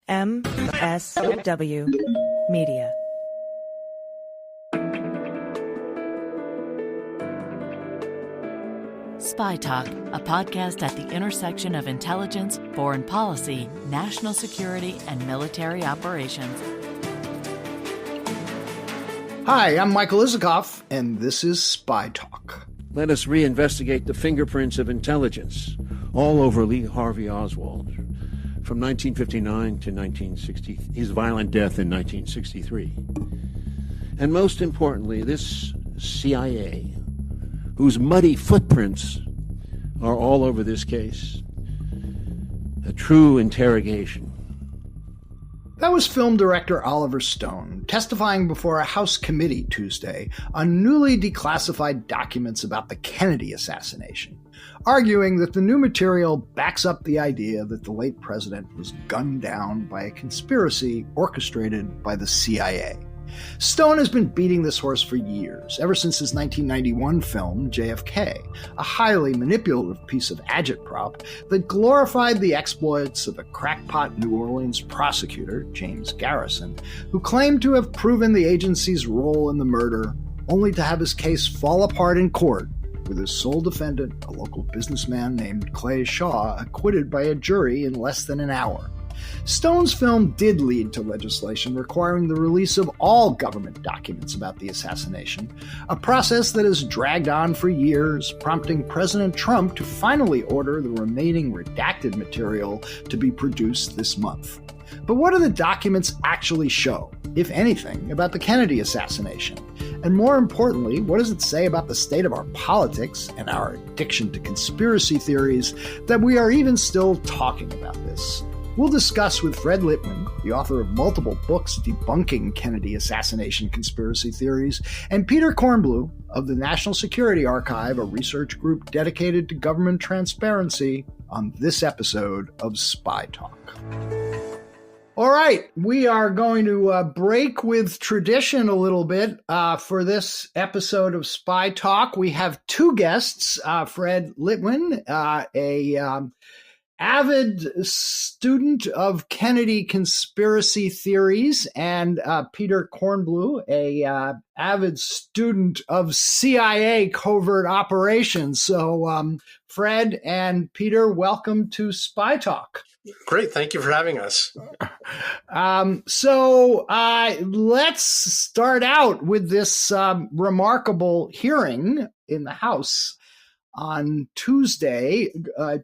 MSW Media. SpyTalk, a podcast at the intersection of intelligence, foreign policy, national security, and military operations. Hi, I'm Michael Isikoff, and this is SpyTalk. Let us reinvestigate the fingerprints of intelligence all over Lee Harvey Oswald from 1959 to 1960, his violent death in 1963. And most importantly, this CIA, whose muddy footprints are all over this case. A true interrogation. That was film director Oliver Stone testifying before a House committee Tuesday on newly declassified documents about the Kennedy assassination, arguing that the new material backs up the idea that the late president was gunned down by a conspiracy orchestrated by the CIA. Stone has been beating this horse for years, ever since his 1991 film, JFK, a highly manipulative piece of agitprop that glorified the exploits of a crackpot New Orleans prosecutor, James Garrison, who claimed to have proven the agency's role in the murder, only to have his case fall apart in court, with his sole defendant, a local businessman named Clay Shaw, acquitted by a jury in less than an hour. Stone's film did lead to legislation requiring the release of all government documents about the assassination, a process that has dragged on for years, prompting President Trump to finally order the remaining redacted material to be produced this month. But what do the documents actually show, if anything, about the Kennedy assassination? And more importantly, what does it say about the state of our politics and our addiction to conspiracy theories that we are even still talking about this? We'll discuss with Fred Litwin, the author of multiple books debunking Kennedy assassination conspiracy theories, and Peter Kornbluh of the National Security Archive, a research group dedicated to government transparency, on this episode of SpyTalk. All right, we are going to break with tradition a little bit for this episode of SpyTalk. We have two guests, Fred Litwin, avid student of Kennedy conspiracy theories, and Peter Kornbluh, a avid student of CIA covert operations. So, Fred and Peter, welcome to SpyTalk. Great. Thank you for having us. So let's start out with this remarkable hearing in the House on Tuesday,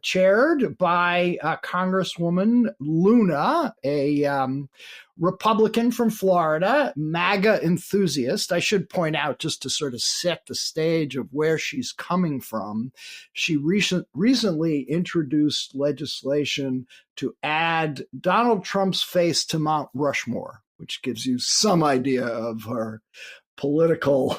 chaired by Congresswoman Luna, a Republican from Florida, MAGA enthusiast. I should point out, just to sort of set the stage of where she's coming from, she recently introduced legislation to add Donald Trump's face to Mount Rushmore, which gives you some idea of her political,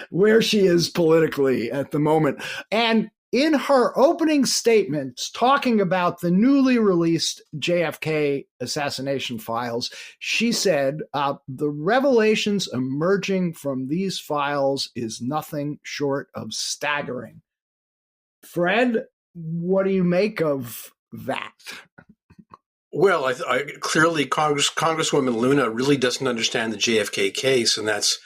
where she is politically at the moment. And in her opening statements, talking about the newly released JFK assassination files, she said, the revelations emerging from these files is nothing short of staggering. Fred, what do you make of that? Well, clearly Congresswoman Luna really doesn't understand the JFK case, and that's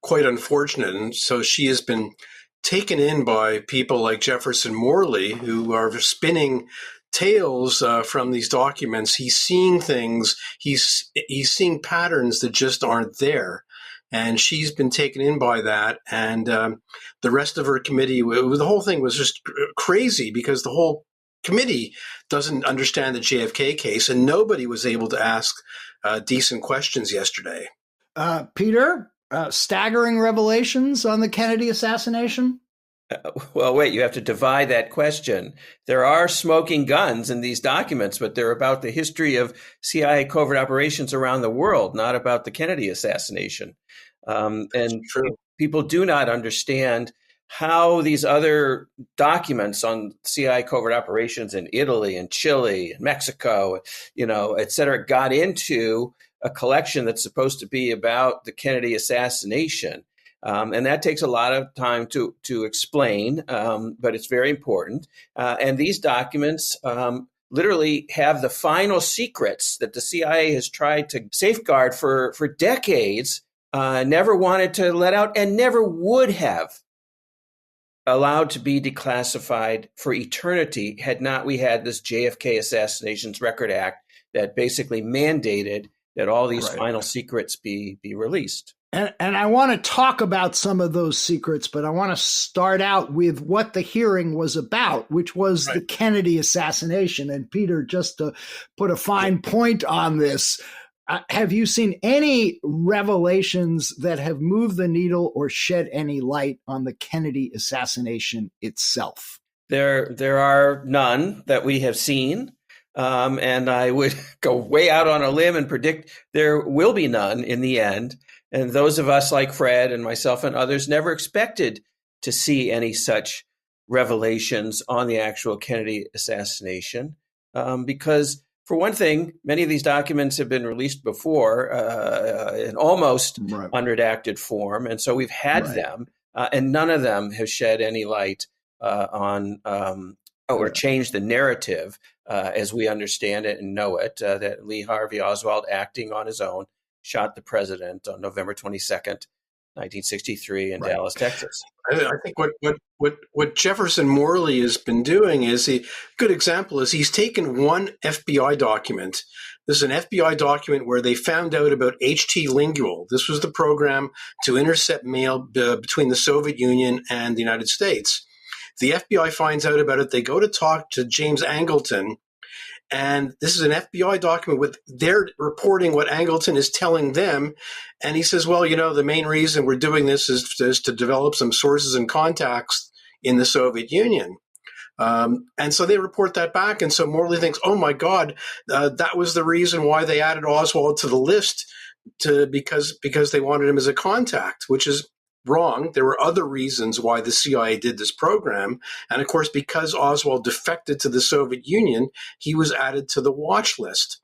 quite unfortunate. And so she has been taken in by people like Jefferson Morley, who are spinning tales from these documents. He's seeing things, he's seeing patterns that just aren't there. And she's been taken in by that. And the rest of her committee, the whole thing was just crazy, because the whole committee doesn't understand the JFK case, and nobody was able to ask decent questions yesterday. Peter, staggering revelations on the Kennedy assassination? Well, wait, you have to divide that question. There are smoking guns in these documents, but they're about the history of CIA covert operations around the world, not about the Kennedy assassination. And people do not understand how these other documents on CIA covert operations in Italy and Chile and Mexico, et cetera, got into a collection that's supposed to be about the Kennedy assassination. And that takes a lot of time to explain, but it's very important. And these documents literally have the final secrets that the CIA has tried to safeguard for decades, never wanted to let out and never would have allowed to be declassified for eternity had not we had this JFK Assassinations Record Act that basically mandated that all these final secrets be released. And I want to talk about some of those secrets, but I want to start out with what the hearing was about, which was the Kennedy assassination. And Peter, just to put a fine point on this, have you seen any revelations that have moved the needle or shed any light on the Kennedy assassination itself? There are none that we have seen. And I would go way out on a limb and predict there will be none in the end. And those of us like Fred and myself and others never expected to see any such revelations on the actual Kennedy assassination, because, for one thing, many of these documents have been released before in almost unredacted form. And so we've had them, and none of them have shed any light on or changed the narrative as we understand it and know it, that Lee Harvey Oswald, acting on his own, shot the president on November 22nd, 1963 in Dallas, Texas. I think what Jefferson Morley has been doing is a good example is he's taken one FBI document. This is an FBI document where they found out about HT Lingual. This was the program to intercept mail between the Soviet Union and the United States. The FBI finds out about it. They go to talk to James Angleton. And this is an FBI document with they're reporting what Angleton is telling them. And he says, well, the main reason we're doing this is to develop some sources and contacts in the Soviet Union. And so they report that back. And so Morley thinks, oh, my God, that was the reason why they added Oswald to the list because they wanted him as a contact, which is wrong. There were other reasons why the CIA did this program. And of course, because Oswald defected to the Soviet Union, he was added to the watch list.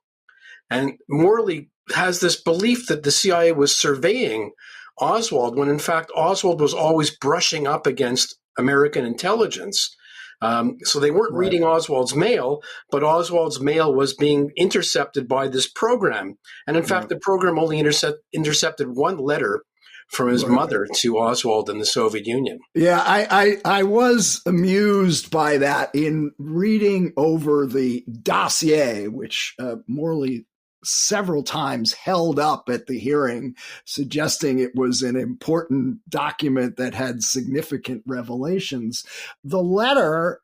And Morley has this belief that the CIA was surveying Oswald when in fact Oswald was always brushing up against American intelligence. So they weren't reading Oswald's mail, but Oswald's mail was being intercepted by this program. And in fact, the program only intercepted one letter from his mother to Oswald in the Soviet Union. Yeah, I was amused by that in reading over the dossier, which Morley several times held up at the hearing, suggesting it was an important document that had significant revelations. The letter,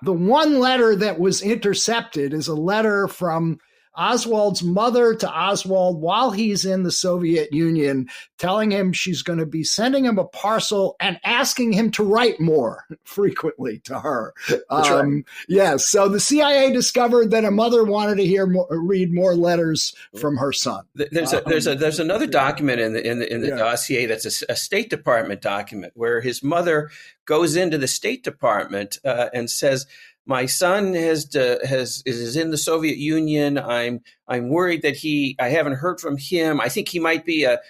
the one letter that was intercepted is a letter from Oswald's mother to Oswald while he's in the Soviet Union, telling him she's going to be sending him a parcel and asking him to write more frequently to her. Yes. So the CIA discovered that a mother wanted to read more letters from her son. There's another document in the dossier that's a State Department document where his mother goes into the State Department and says, my son is in the Soviet Union. I'm worried that I haven't heard from him. I think he might be a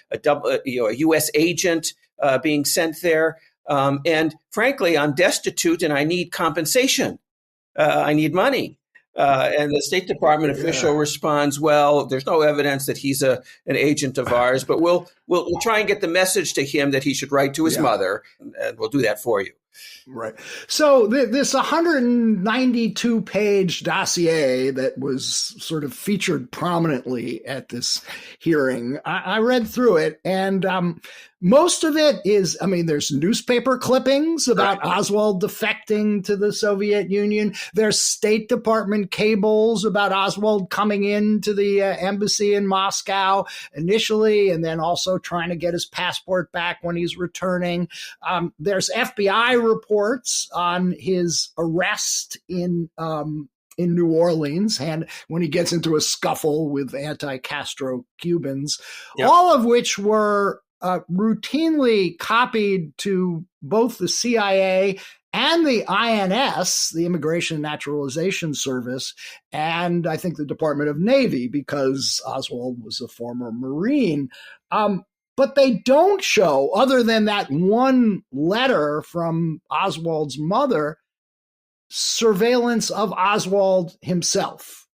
U.S. agent being sent there. And frankly, I'm destitute and I need compensation. I need money. And the State Department official responds, well, there's no evidence that he's an agent of ours, but we'll try and get the message to him that he should write to his mother, and we'll do that for you. Right. So this 192-page dossier that was sort of featured prominently at this hearing, I read through it, and most of it is, there's newspaper clippings about Oswald defecting to the Soviet Union. There's State Department cables about Oswald coming into the embassy in Moscow initially, and then also trying to get his passport back when he's returning. There's FBI reports on his arrest in New Orleans, and when he gets into a scuffle with anti-Castro Cubans, all of which were routinely copied to both the CIA and the INS, the Immigration and Naturalization Service, and I think the Department of Navy, because Oswald was a former Marine. But they don't show, other than that one letter from Oswald's mother, surveillance of Oswald himself,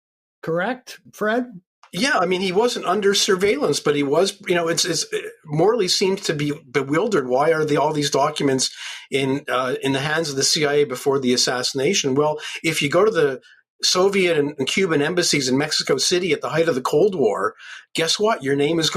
correct, Fred? Yeah, I mean, he wasn't under surveillance, but he was, it's Morley seems to be bewildered. Why are all these documents in the hands of the CIA before the assassination? Well, if you go to the Soviet and Cuban embassies in Mexico City at the height of the Cold War, guess what? Your name is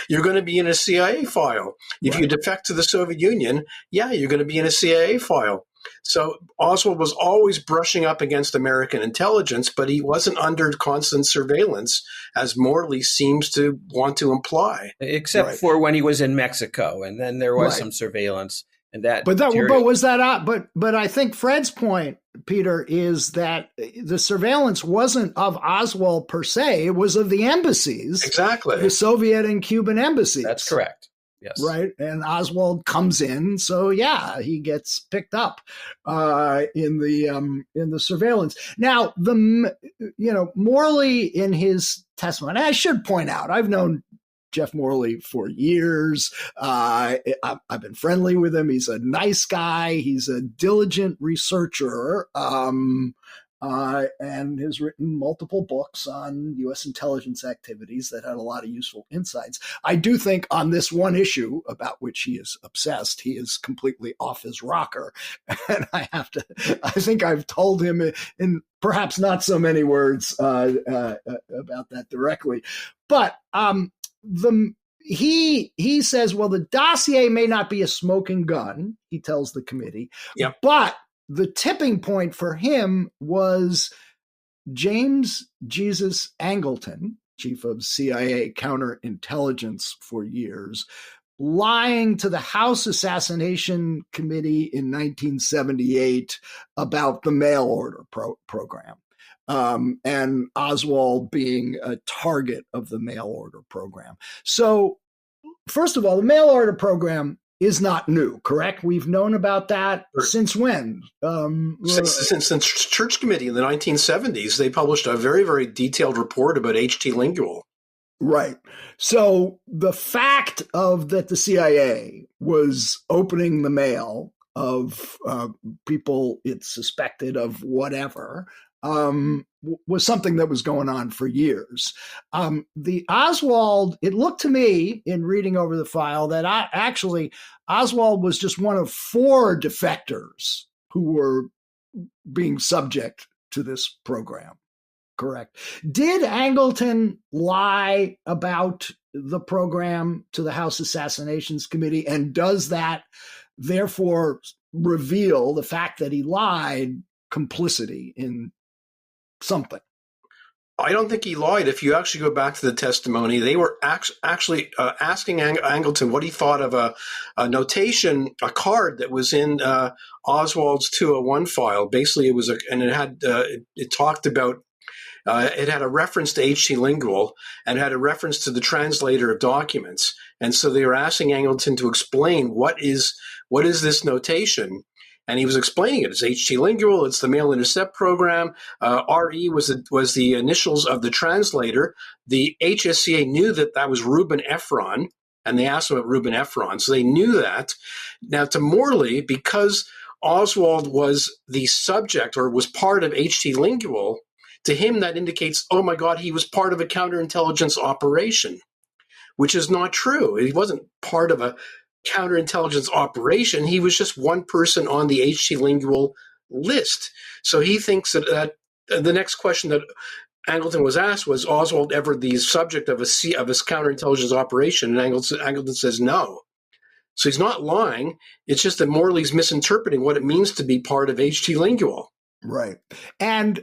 you're going to be in a CIA file. If you defect to the Soviet Union, you're going to be in a CIA file. So Oswald was always brushing up against American intelligence, but he wasn't under constant surveillance, as Morley seems to want to imply. Except for when he was in Mexico, and then there was some surveillance. And but I think Fred's point, Peter, is that the surveillance wasn't of Oswald per se; it was of the embassies, exactly, the Soviet and Cuban embassies. That's correct. Yes. Right. And Oswald comes in. So, he gets picked up in the surveillance. Now, Morley in his testimony, I should point out, I've known Jeff Morley for years. I've been friendly with him. He's a nice guy. He's a diligent researcher. And has written multiple books on U.S. intelligence activities that had a lot of useful insights. I do think on this one issue about which he is obsessed, he is completely off his rocker. And I think I've told him in perhaps not so many words about that directly. But he says, well, the dossier may not be a smoking gun, he tells the committee, but the tipping point for him was James Jesus Angleton, chief of CIA counterintelligence for years, lying to the House Assassination Committee in 1978 about the mail order program. And Oswald being a target of the mail order program. So, first of all, the mail order program is not new, correct? We've known about that since when? Since Church Committee in the 1970s, they published a very, very detailed report about H.T. Lingual. Right. So the fact that the CIA was opening the mail of people it suspected of whatever was something that was going on for years. The Oswald, it looked to me in reading over the file that Oswald was just one of 4 defectors who were being subject to this program. Correct. Did Angleton lie about the program to the House Assassinations Committee? And does that therefore reveal the fact that he lied complicity in something? I don't think he lied. If you actually go back to the testimony, they were actually asking Angleton what he thought of a notation, a card that was in Oswald's 201 file. Basically, it talked about, it had a reference to H.T. Lingual and had a reference to the translator of documents. And so they were asking Angleton to explain what is this notation. And he was explaining it. It's H.T. Lingual. It's the Mail Intercept Program. R.E. was the initials of the translator. The HSCA knew that was Reuben Ephron, and they asked him about Reuben Ephron. So they knew that. Now, to Morley, because Oswald was the subject or was part of H.T. Lingual, to him that indicates, oh my God, he was part of a counterintelligence operation, which is not true. He wasn't part of a counterintelligence operation. He was just one person on the H.T. Lingual list. So he thinks that the next question that Angleton was asked was Oswald ever the subject of his counterintelligence operation, and Angleton says no. So he's not lying. It's just that Morley's misinterpreting what it means to be part of H.T. Lingual. Right. And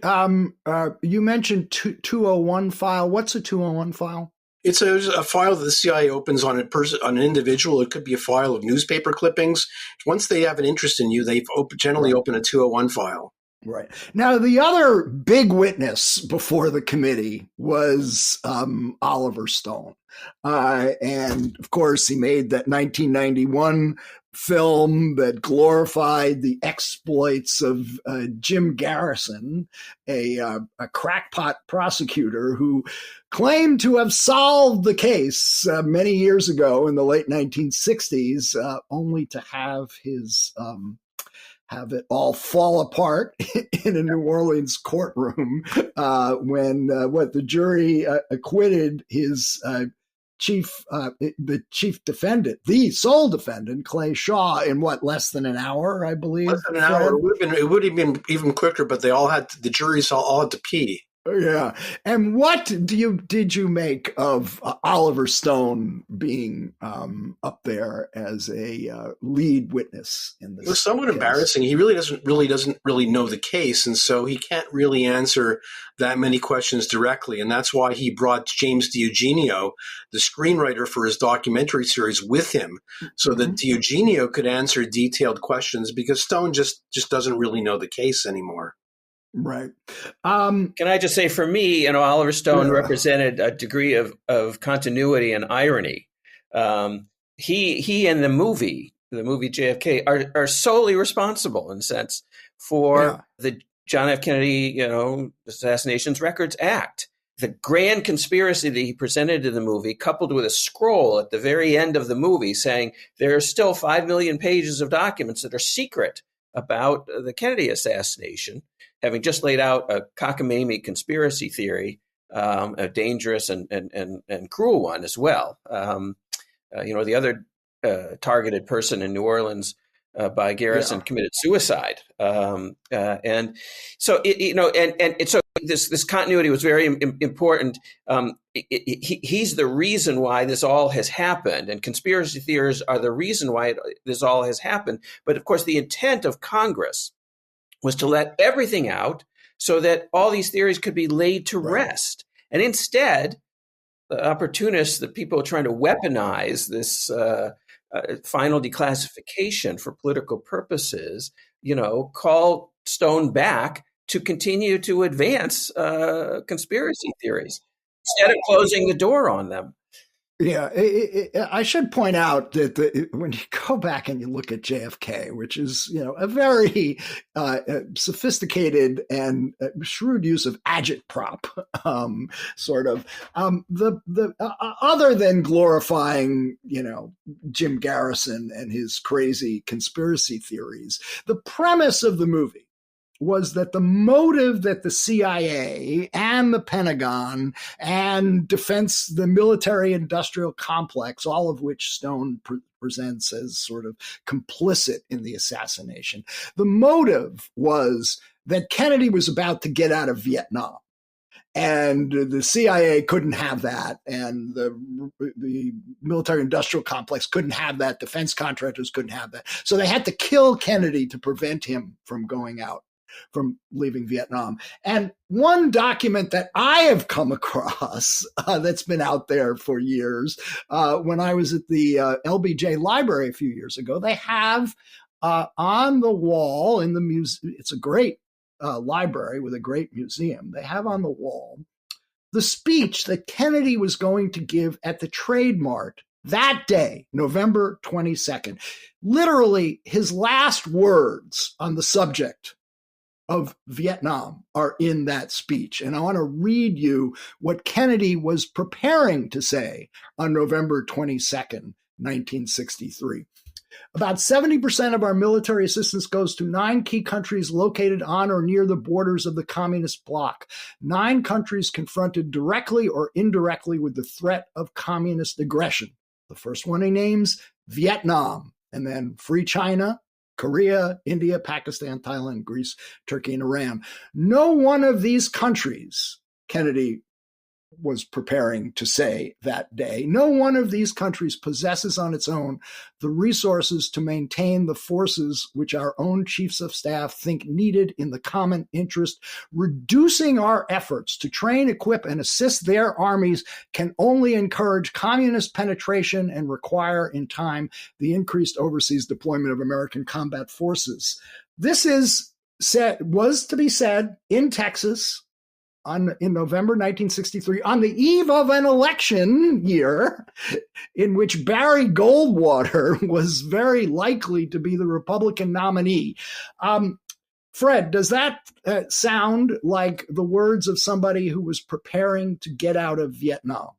you mentioned 201 file. What's a 201 file? It's a file that the CIA opens on an individual. It could be a file of newspaper clippings. Once they have an interest in you, they generally open a 201 file. Right. Now, the other big witness before the committee was Oliver Stone. And, of course, he made that 1991 film that glorified the exploits of Jim Garrison, a crackpot prosecutor who claimed to have solved the case many years ago in the late 1960s, only to have his have it all fall apart in a New Orleans courtroom when the jury acquitted his the chief defendant, the sole defendant, Clay Shaw, in less than an hour, I believe. Less than an hour. It would have been even quicker, but the juries all had to pee. Yeah. And what did you make of Oliver Stone being up there as a lead witness in this? It was somewhat embarrassing. He doesn't really know the case, and so he can't really answer that many questions directly. And that's why he brought James DiEugenio, the screenwriter for his documentary series, with him, so that DiEugenio could answer detailed questions, because Stone just doesn't really know the case anymore. Right. Can I just say, for me, Oliver Stone represented a degree of continuity and irony. He and the movie JFK are solely responsible, in a sense, for the John F. Kennedy, Assassinations Records Act. The grand conspiracy that he presented in the movie, coupled with a scroll at the very end of the movie saying there are still 5 million pages of documents that are secret about the Kennedy assassination, having just laid out a cockamamie conspiracy theory, a dangerous and cruel one as well. The other targeted person in New Orleans by Garrison committed suicide, and so so this continuity was very important. He's the reason why this all has happened, and conspiracy theories are the reason why this all has happened. But of course, the intent of Congress was to let everything out so that all these theories could be laid to rest. And instead, the opportunists, the people trying to weaponize this final declassification for political purposes, call Stone back to continue to advance conspiracy theories instead of closing the door on them. Yeah, I should point out that when you go back and you look at JFK, which is a very sophisticated and shrewd use of agitprop, sort of, the other than glorifying Jim Garrison and his crazy conspiracy theories, the premise of the movie was that the motive that the CIA and the Pentagon and the military-industrial complex, all of which Stone presents as sort of complicit in the assassination, the motive was that Kennedy was about to get out of Vietnam. And the CIA couldn't have that, and the military-industrial complex couldn't have that, defense contractors couldn't have that. So they had to kill Kennedy to prevent him from from leaving Vietnam. And one document that I have come across that's been out there for years, when I was at the LBJ library a few years ago, they have on the wall in the museum, it's a great library with a great museum, they have on the wall the speech that Kennedy was going to give at the Trade Mart that day, November 22nd. Literally, his last words on the subject of Vietnam are in that speech. And I want to read you what Kennedy was preparing to say on November 22nd, 1963. About 70% of our military assistance goes to 9 key countries located on or near the borders of the communist bloc. 9 countries confronted directly or indirectly with the threat of communist aggression. The first one he names, Vietnam, and then Free China, Korea, India, Pakistan, Thailand, Greece, Turkey, and Iran. No one of these countries, Kennedy was preparing to say that day, no one of these countries possesses on its own the resources to maintain the forces which our own chiefs of staff think needed in the common interest. Reducing our efforts to train, equip, and assist their armies can only encourage communist penetration and require in time the increased overseas deployment of American combat forces. This was to be said in Texas in November 1963, on the eve of an election year in which Barry Goldwater was very likely to be the Republican nominee. Fred, does that sound like the words of somebody who was preparing to get out of Vietnam?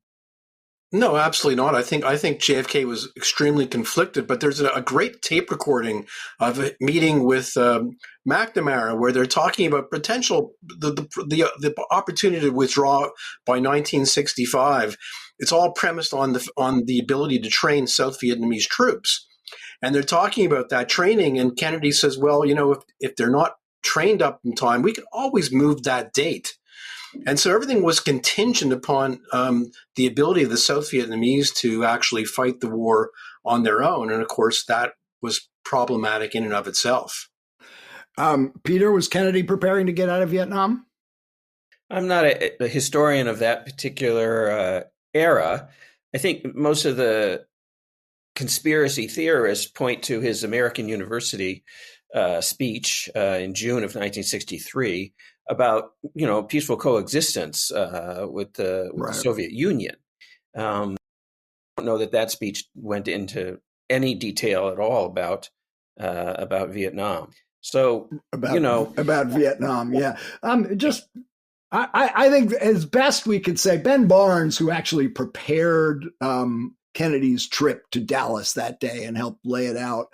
No, absolutely not. I think JFK was extremely conflicted, but there's a great tape recording of a meeting with McNamara where they're talking about potential the opportunity to withdraw by 1965. It's all premised on the ability to train South Vietnamese troops, and they're talking about that training. And Kennedy says, "Well, if they're not trained up in time, we could always move that date." And so everything was contingent upon the ability of the South Vietnamese to actually fight the war on their own. And of course, that was problematic in and of itself. Peter, was Kennedy preparing to get out of Vietnam? I'm not a historian of that particular era. I think most of the conspiracy theorists point to his American University speech in June of 1963 about peaceful coexistence with the Soviet Union. I don't know that speech went into any detail at all about Vietnam. So about Vietnam, yeah. I think as best we could say, Ben Barnes, who actually prepared Kennedy's trip to Dallas that day and helped lay it out,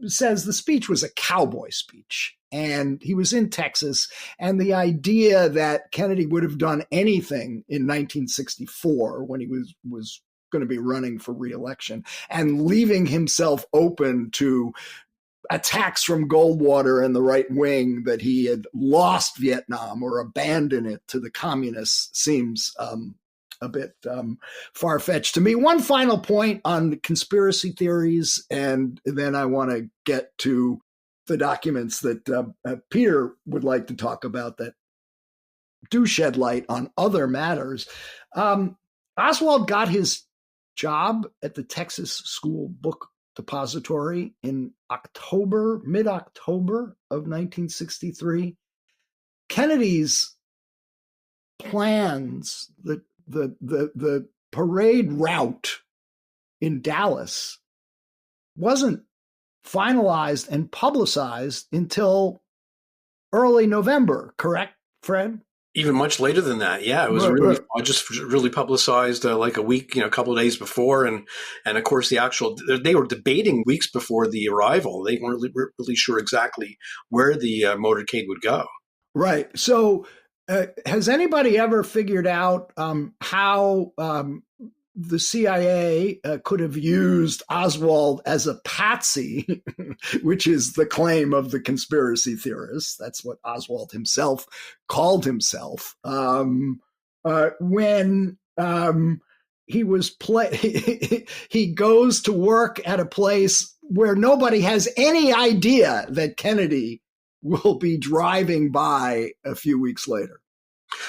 says the speech was a cowboy speech. And he was in Texas, and the idea that Kennedy would have done anything in 1964 when he was going to be running for re-election and leaving himself open to attacks from Goldwater and the right wing, that he had lost Vietnam or abandoned it to the communists, seems a bit far-fetched to me. One final point on conspiracy theories, and then I want to get to the documents that Peter would like to talk about that do shed light on other matters. Oswald got his job at the Texas School Book Depository in mid-October of 1963. Kennedy's plans, the parade route in Dallas wasn't finalized and publicized until early November, correct, Fred? Even much later than that, yeah. It was really publicized like a week, a couple of days before, and of course they were debating weeks before the arrival. They weren't really sure exactly where the motorcade would go. Right. So, has anybody ever figured out how the CIA could have used Oswald as a patsy, which is the claim of the conspiracy theorists? That's what Oswald himself called himself. When he goes to work at a place where nobody has any idea that Kennedy will be driving by a few weeks later.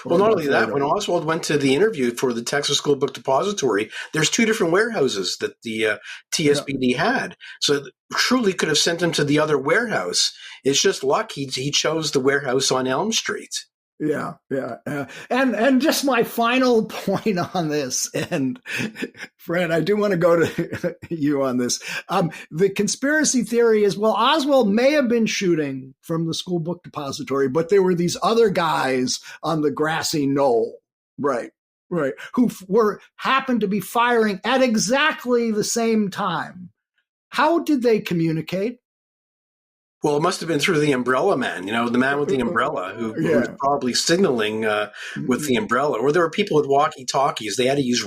Well, not only that, when Oswald went to the interview for the Texas School Book Depository, there's two different warehouses that the TSBD had. So truly could have sent him to the other warehouse. It's just luck he chose the warehouse on Elm Street. Yeah. And just my final point on this, and Fred, I do want to go to you on this. The conspiracy theory is, well, Oswald may have been shooting from the School Book Depository, but there were these other guys on the grassy knoll, right, who happened to be firing at exactly the same time. How did they communicate? Well, it must have been through the umbrella man, the man with the umbrella who was probably signaling with the umbrella. Or there were people with walkie-talkies. They had to use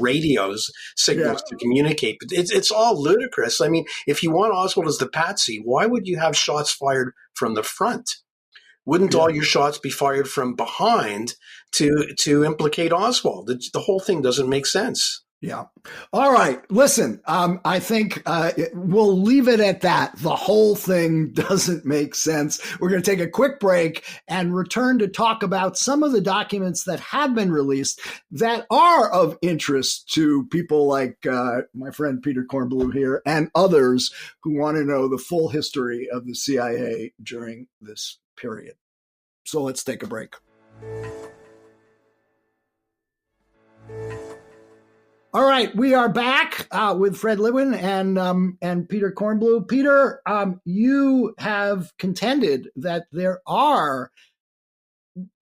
signals to communicate. But it's all ludicrous. I mean, if you want Oswald as the patsy, why would you have shots fired from the front? Wouldn't all your shots be fired from behind to implicate Oswald? The whole thing doesn't make sense. Yeah. All right. Listen, I think we'll leave it at that. The whole thing doesn't make sense. We're going to take a quick break and return to talk about some of the documents that have been released that are of interest to people like my friend Peter Kornbluh here and others who want to know the full history of the CIA during this period. So let's take a break. All right, we are back with Fred Litwin and Peter Kornbluh. Peter, you have contended that there are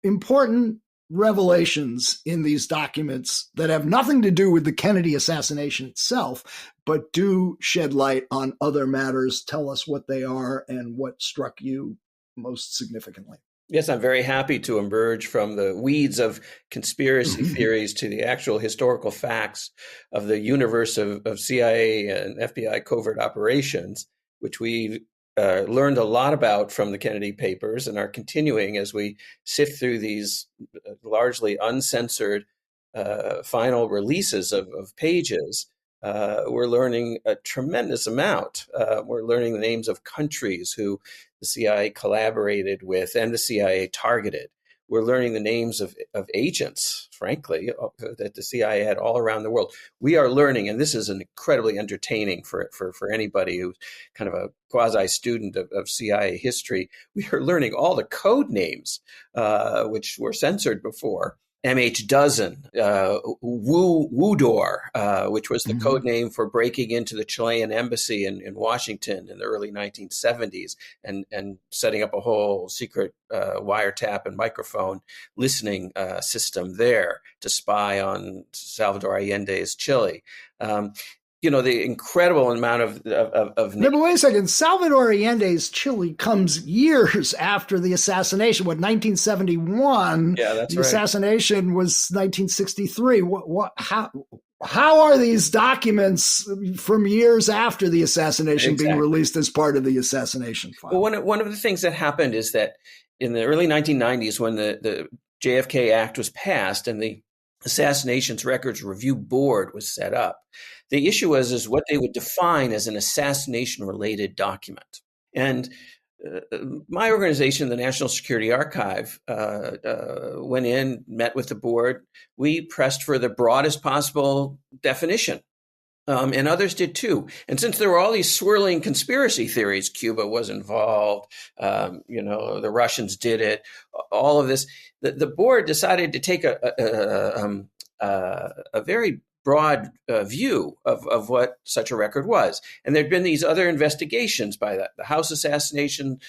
important revelations in these documents that have nothing to do with the Kennedy assassination itself, but do shed light on other matters. Tell us what they are and what struck you most significantly. Yes, I'm very happy to emerge from the weeds of conspiracy theories to the actual historical facts of the universe of CIA and FBI covert operations, which we learned a lot about from the Kennedy papers and are continuing as we sift through these largely uncensored final releases of pages. We're learning a tremendous amount. We're learning the names of countries who the CIA collaborated with and the CIA targeted. We're learning the names of agents, frankly, that the CIA had all around the world. We are learning, and this is incredibly entertaining for anybody who's kind of a quasi-student of CIA history. We are learning all the code names, which were censored before. MH Dozen, Wudor, which was the code name for breaking into the Chilean embassy in Washington in the early 1970s and setting up a whole secret wiretap and microphone listening system there to spy on Salvador Allende's Chile. The incredible amount of no, but wait a second. Salvador Allende's Chile comes years after the assassination. 1971? Yeah, that's the right. Assassination was 1963. How are these documents from years after the assassination being released as part of the assassination file? Well, one of the things that happened is that in the early 1990s, when the JFK Act was passed and the Assassinations Records Review Board was set up, the issue is what they would define as an assassination-related document. And my organization, the National Security Archive, went in, met with the board. We pressed for the broadest possible definition, and others did too. And since there were all these swirling conspiracy theories, Cuba was involved, the Russians did it, all of this, the board decided to take a very broad view of what such a record was. And there'd been these other investigations by the House Assassination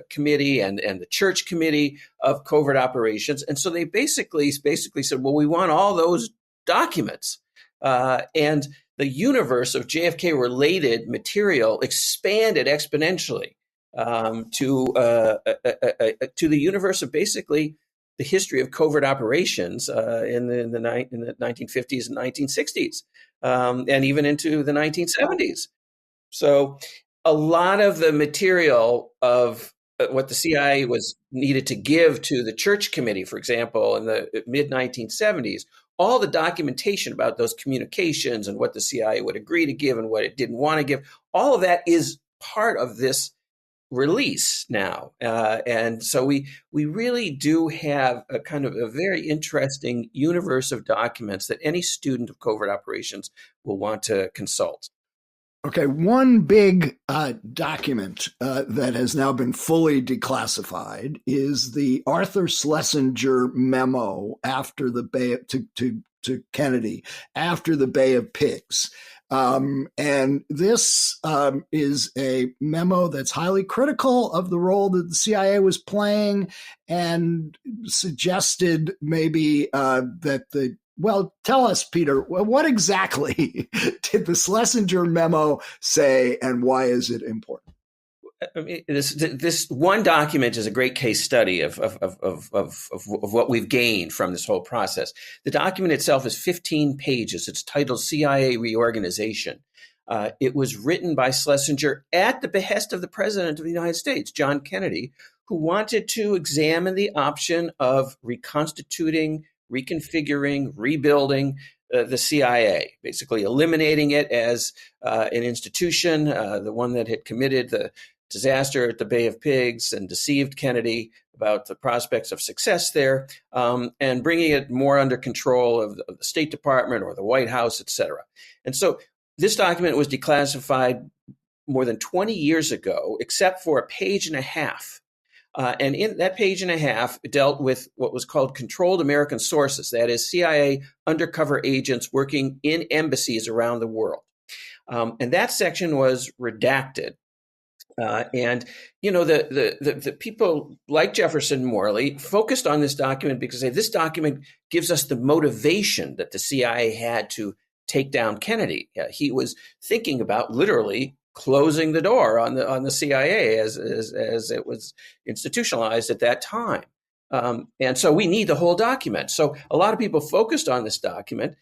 Committee and the Church Committee of Covert Operations. And so they basically said, well, we want all those documents. And the universe of JFK-related material expanded exponentially to the universe of basically the history of covert operations in the 1950s and 1960s, and even into the 1970s. So a lot of the material of what the CIA was needed to give to the Church Committee, for example, in the mid-1970s, all the documentation about those communications and what the CIA would agree to give and what it didn't want to give, all of that is part of this release now. And so we really do have a kind of a very interesting universe of documents that any student of covert operations will want to consult. Okay, one big document that has now been fully declassified is the Arthur Schlesinger memo after the Bay to Kennedy after the Bay of Pigs. And this is a memo that's highly critical of the role that the CIA was playing and suggested maybe well, tell us, Peter, what exactly did the Schlesinger memo say and why is it important? I mean, this one document is a great case study of what we've gained from this whole process. The document itself is 15 pages. It's titled CIA Reorganization. It was written by Schlesinger at the behest of the President of the United States, John Kennedy, who wanted to examine the option of reconstituting, reconfiguring, rebuilding the CIA, basically eliminating it as an institution, the one that had committed the disaster at the Bay of Pigs and deceived Kennedy about the prospects of success there, and bringing it more under control of the State Department or the White House, et cetera. And so this document was declassified more than 20 years ago, except for a page and a half. And in that page and a half, it dealt with what was called controlled American sources, that is CIA undercover agents working in embassies around the world. And that section was redacted. And the people like Jefferson and Morley focused on this document because this document gives us the motivation that the CIA had to take down Kennedy. He was thinking about literally closing the door on the CIA as it was institutionalized at that time. And so we need the whole document. So a lot of people focused on this document,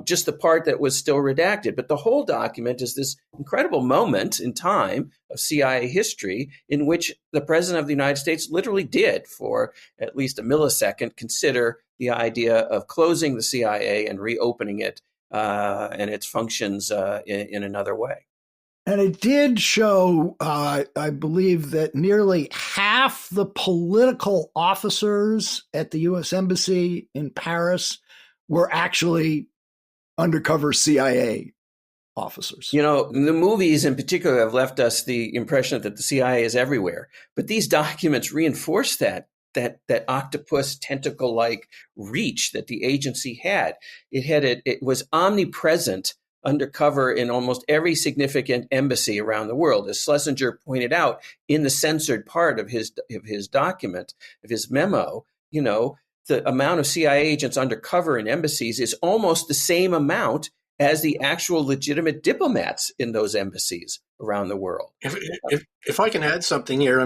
just the part that was still redacted. But the whole document is this incredible moment in time of CIA history in which the president of the United States literally did, for at least a millisecond, consider the idea of closing the CIA and reopening it and its functions in another way. And it did show, I believe, that nearly half the political officers at the U.S. Embassy in Paris were actually undercover CIA officers. The movies in particular have left us the impression that the CIA is everywhere. But these documents reinforce that octopus tentacle-like reach that the agency had. It was omnipresent, undercover in almost every significant embassy around the world. As Schlesinger pointed out in the censored part of his document, of his memo, the amount of CIA agents undercover in embassies is almost the same amount as the actual legitimate diplomats in those embassies around the world. If I can add something here,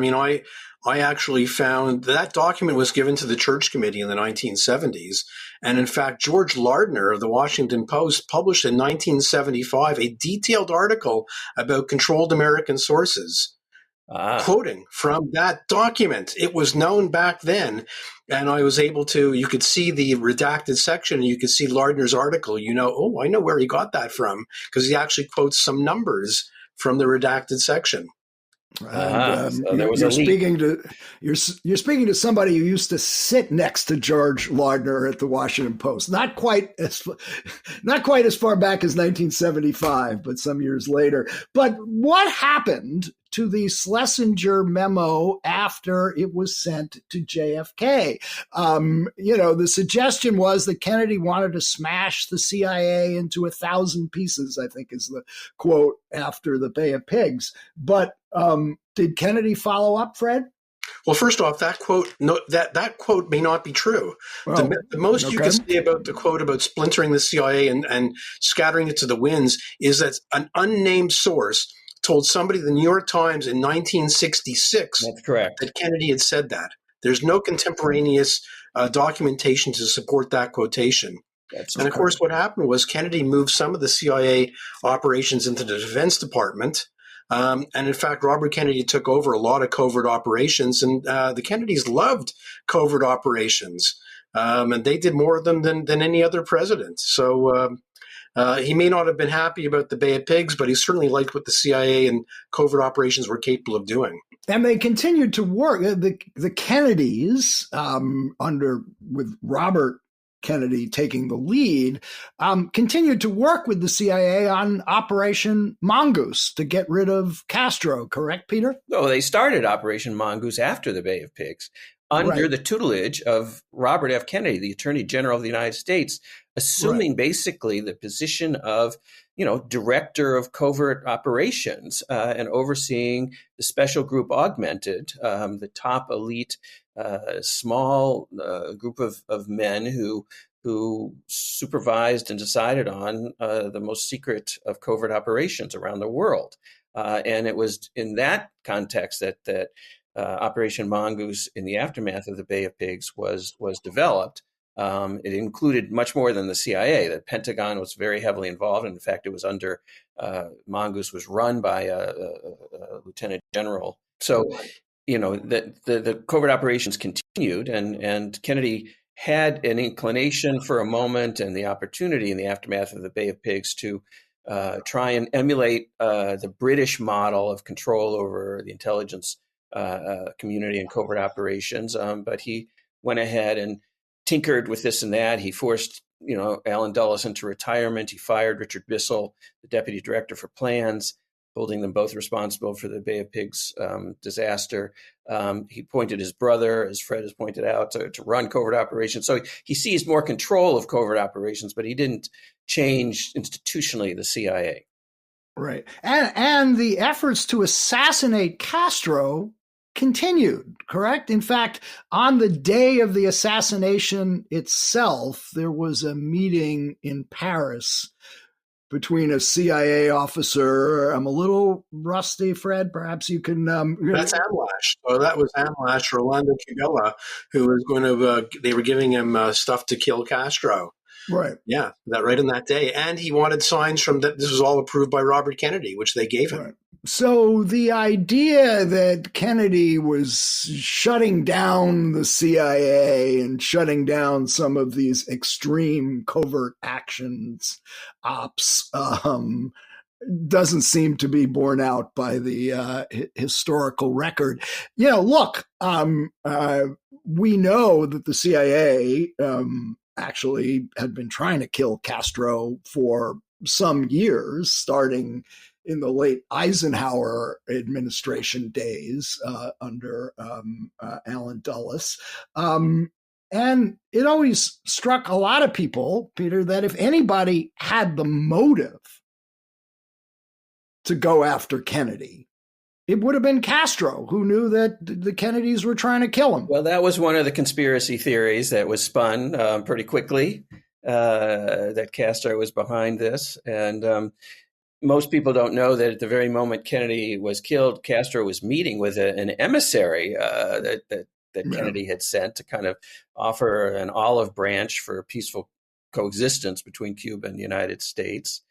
I actually found that document was given to the Church Committee in the 1970s. And in fact, George Lardner of the Washington Post published in 1975 a detailed article about controlled American sources, quoting from that document. It was known back then. And I was able to, you could see the redacted section and you could see Lardner's article. I know where he got that from, because he actually quotes some numbers from the redacted section. You're speaking to somebody who used to sit next to George Lardner at the Washington Post. Not quite as far back as 1975, but some years later. But what happened to the Schlesinger memo after it was sent to JFK? The suggestion was that Kennedy wanted to smash the CIA into 1,000 pieces, I think is the quote after the Bay of Pigs. But did Kennedy follow up, Fred? Well, first off, that quote may not be true. The most you can say about the quote about splintering the CIA and scattering it to the winds is that an unnamed source told somebody at the New York Times in 1966 That's correct. that Kennedy had said that. There's no contemporaneous documentation to support that quotation. And of course, what happened was Kennedy moved some of the CIA operations into the Defense Department. And in fact, Robert Kennedy took over a lot of covert operations, and the Kennedys loved covert operations. And they did more of them than any other president. So he may not have been happy about the Bay of Pigs, but he certainly liked what the CIA and covert operations were capable of doing. And they continued to work. The Kennedys, with Robert Kennedy taking the lead, continued to work with the CIA on Operation Mongoose to get rid of Castro, correct, Peter? No, they started Operation Mongoose after the Bay of Pigs, under the tutelage of Robert F. Kennedy, the Attorney General of the United States, assuming basically the position of, director of covert operations and overseeing the special group augmented, the top elite, small group of men who supervised and decided on the most secret of covert operations around the world. And it was in that context that Operation Mongoose, in the aftermath of the Bay of Pigs, was developed. It included much more than the CIA. The Pentagon was very heavily involved. And in fact, it was under Mongoose was run by a lieutenant general. So, the covert operations continued, and Kennedy had an inclination for a moment and the opportunity in the aftermath of the Bay of Pigs to try and emulate the British model of control over the intelligence community and covert operations. But he went ahead and tinkered with this and that. He forced, Allen Dulles into retirement. He fired Richard Bissell, the deputy director for plans, holding them both responsible for the Bay of Pigs disaster. He appointed his brother, as Fred has pointed out, to run covert operations. So he seized more control of covert operations, but he didn't change institutionally the CIA. Right. And the efforts to assassinate Castro continued, correct? In fact, on the day of the assassination itself, there was a meeting in Paris between a CIA officer. I'm a little rusty, Fred. Perhaps you can. That's Amlash. So that was Amlash, Rolando Cubilla, who was going to. They were giving him stuff to kill Castro. Right. Yeah, that right on that day. And he wanted signs from that. This was all approved by Robert Kennedy, which they gave him. Right. So the idea that Kennedy was shutting down the CIA and shutting down some of these extreme covert actions, ops, doesn't seem to be borne out by the historical record. Look, we know that the CIA actually had been trying to kill Castro for some years, starting in the late Eisenhower administration days under Allen Dulles. And it always struck a lot of people, Peter, that if anybody had the motive to go after Kennedy, it would have been Castro, who knew that the Kennedys were trying to kill him. Well, that was one of the conspiracy theories that was spun pretty quickly, that Castro was behind this. And most people don't know that at the very moment Kennedy was killed, Castro was meeting with an emissary that Kennedy had sent to kind of offer an olive branch for peaceful coexistence between Cuba and the United States.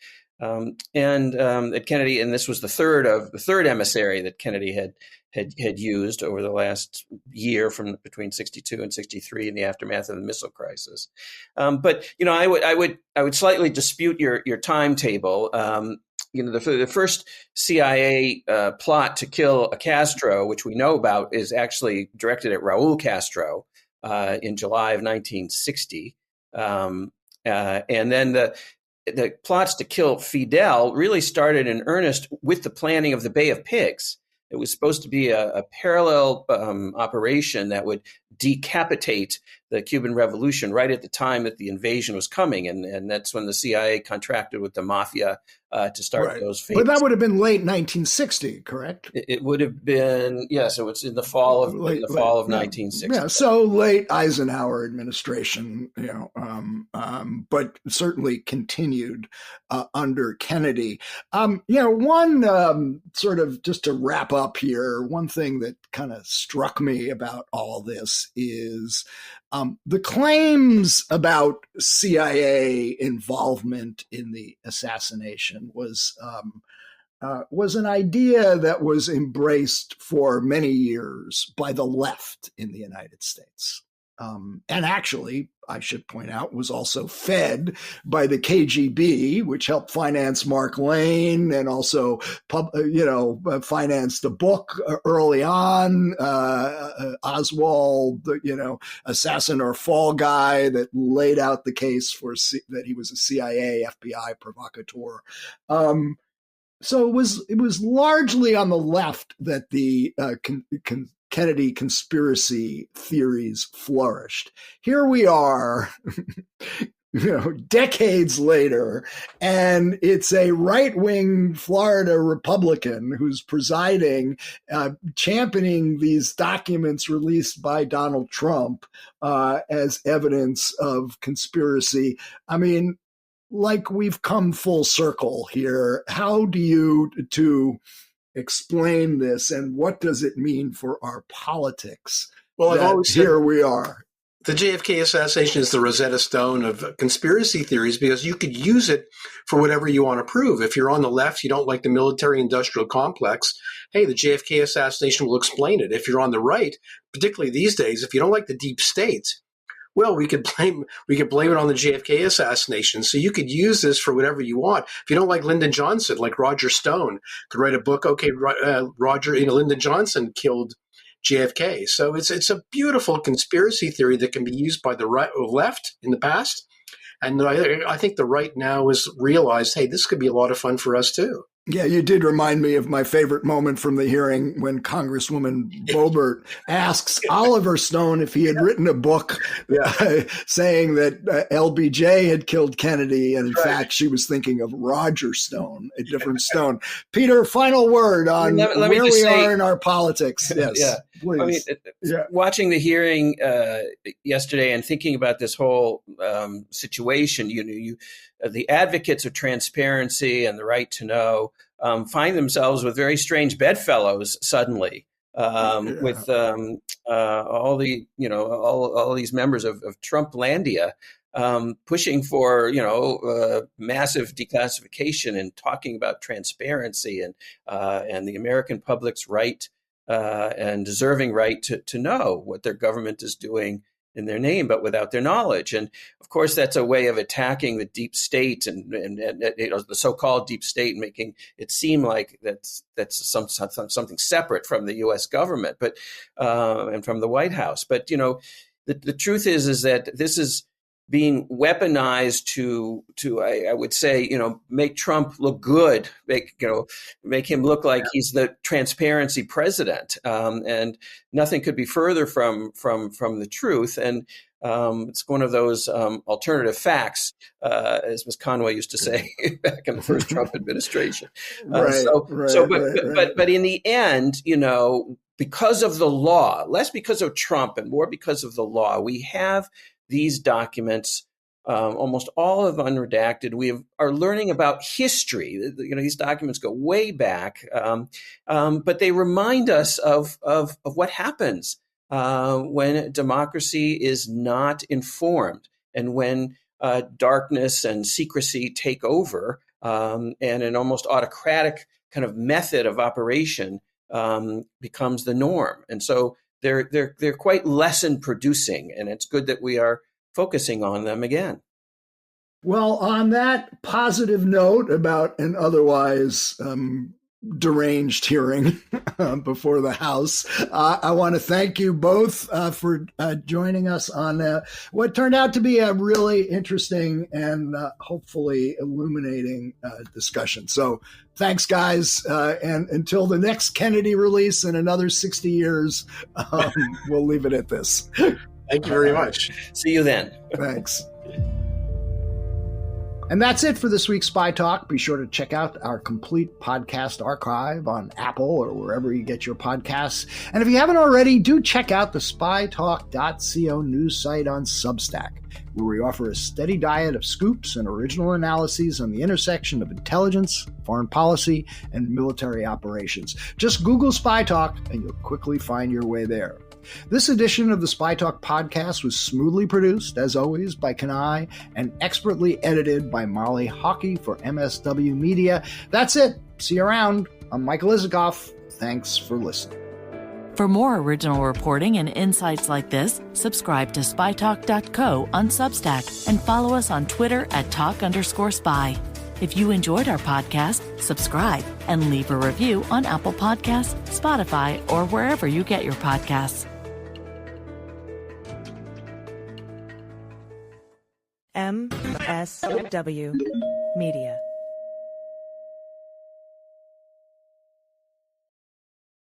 At Kennedy, and this was the third emissary that Kennedy had used over the last year, from between 62 and 63 in the aftermath of the missile crisis. But I would slightly dispute your timetable. The first CIA plot to kill a Castro, which we know about, is actually directed at Raul Castro in July of 1960, and then the plots to kill Fidel really started in earnest with the planning of the Bay of Pigs. It was supposed to be a parallel operation that would decapitate the Cuban Revolution right at the time that the invasion was coming. And that's when the CIA contracted with the mafia to start those phases. But that would have been late 1960, correct? It would have been, yes, it was in the fall of 1960. Yeah, so late Eisenhower administration, but certainly continued under Kennedy. One sort of, just to wrap up here, one thing that kind of struck me about all this is the claims about CIA involvement in the assassination was an idea that was embraced for many years by the left in the United States. And actually, I should point out, was also fed by the KGB, which helped finance Mark Lane and also, financed a book early on, Oswald, assassin or fall guy, that laid out the case that he was a CIA, FBI provocateur. So it was largely on the left that the Kennedy conspiracy theories flourished. Here we are, decades later, and it's a right-wing Florida Republican who's presiding, championing these documents released by Donald Trump as evidence of conspiracy. I mean, like, we've come full circle here. How do you explain this, and what does it mean for our politics? Well, I've always said here we are. The JFK assassination is the Rosetta Stone of conspiracy theories, because you could use it for whatever you want to prove. If you're on the left, you don't like the military-industrial complex, hey, the JFK assassination will explain it. If you're on the right, particularly these days, if you don't like the deep state, well, we could blame it on the JFK assassination. So you could use this for whatever you want. If you don't like Lyndon Johnson, like Roger Stone could write a book. Okay, Lyndon Johnson killed JFK. So it's a beautiful conspiracy theory that can be used by the right or left in the past, and I think the right now has realized, hey, this could be a lot of fun for us too. Yeah, you did remind me of my favorite moment from the hearing when Congresswoman Boebert asks Oliver Stone if he had written a book saying that LBJ had killed Kennedy. And in fact, she was thinking of Roger Stone, a different Stone. Peter, final word on where we are in our politics. Yes, please. I mean, watching the hearing yesterday and thinking about this whole situation, the advocates of transparency and the right to know find themselves with very strange bedfellows suddenly, with all the all these members of Trumplandia pushing for massive declassification and talking about transparency and the American public's right and deserving right to know what their government is doing in their name, but without their knowledge. And of course, that's a way of attacking the deep state and the so-called deep state, making it seem like that's something separate from the U.S. government, but and from the White House. But the truth is that this is being weaponized to I would say make Trump look good, make him look like he's the transparency president, and nothing could be further from the truth. And it's one of those alternative facts, as Ms. Conway used to say back in the first Trump administration. But in the end, because of the law, less because of Trump and more because of the law, we have these documents, almost all of unredacted. We are learning about history. These documents go way back, but they remind us of what happens when democracy is not informed and when darkness and secrecy take over, and an almost autocratic kind of method of operation becomes the norm. And so they're quite lesson producing, and it's good that we are focusing on them again. Well, on that positive note about an otherwise deranged hearing before the House, I want to thank you both for joining us on what turned out to be a really interesting and hopefully illuminating discussion. So thanks, guys. And until the next Kennedy release in another 60 years, we'll leave it at this. Thank you very much. See you then. Thanks. And that's it for this week's Spy Talk. Be sure to check out our complete podcast archive on Apple or wherever you get your podcasts. And if you haven't already, do check out the SpyTalk.co news site on Substack, where we offer a steady diet of scoops and original analyses on the intersection of intelligence, foreign policy, and military operations. Just Google Spy Talk and you'll quickly find your way there. This edition of the Spy Talk podcast was smoothly produced, as always, by Kanai and expertly edited by Molly Hockey for MSW Media. That's it. See you around. I'm Michael Isikoff. Thanks for listening. For more original reporting and insights like this, subscribe to SpyTalk.co on Substack and follow us on Twitter at @talk_spy. If you enjoyed our podcast, subscribe and leave a review on Apple Podcasts, Spotify, or wherever you get your podcasts. MSW Media.